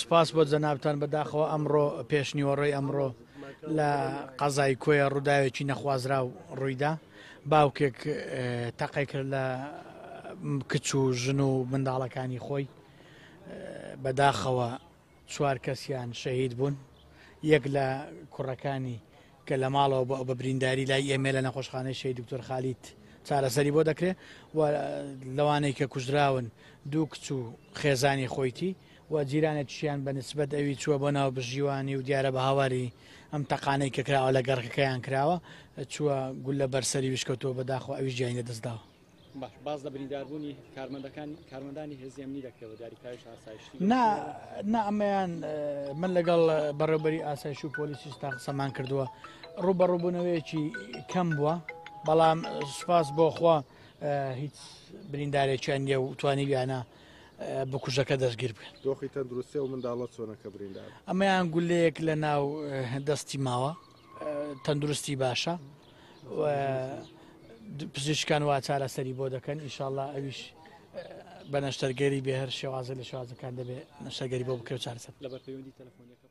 سپاس بۆ جەنابتان بەداخەوە ئەمڕۆ پێشنیوەڕۆی ئەمڕۆ لە قەزای کۆیە ڕووداوێکی نەخوازرا و ڕوویدا باوکێک تەقی کرد لە کچ و ژن و منداڵەکانی خۆی بەداخەوە چوار کەسیان شەهید بوون یەک لە کوڕەکانی کە لە ماڵەوە بە برینداری لای ئێمە لە نەخۆشخانەی شەهید دکتۆر خالیت چارەسەری بۆ دەکرێت و لەوانەی کە کوژراون دوو کچ و خێزانی خۆیتی و جیرانێکیان بە نسبەت ئەوی چووە بۆ ناو بژیوانی و دیارە بە هاواری ئەم تەقانەی کە کراوە لە گەڕەکەیان کراوە چووە گول لە بەرسەری وشکەوتەوە بەداخەوە ئەویش گیانی لەدەستداوە. باز لە برینداربوونی کارمەندانی هێزی ئەمنی دەکرێتەوە دیاریکراوی ئاسایشتی نا ئەمەیان من لەگەڵ بەڕێوەبەری ئاسایشی و پۆلیسیش تا قسەمان کردووە ڕوبەڕووبوونەوەیەکی کەم بووە بەڵام سوپاس بۆ خوا هیچ بریندارێکیان نیە و توانی ویانە بکوژەکە دەستگیر بکەن. دۆخی تەندروستی و منداڵە چۆنەکە بریندار ئەمەیان گولەیەک لە ناو دەستی ماوە تەندروستی باشە پزیشکان وا چارەسەری بۆ دەکەن ئینشاءالله ئەویش بە نەشتەرگەری بێ هەر شێوازە لە شێوازەکان دەبێت نەشتەرگەری بۆ بکرێت چارەسەر لەبەر پەیوەندی تەلەفۆنیەکە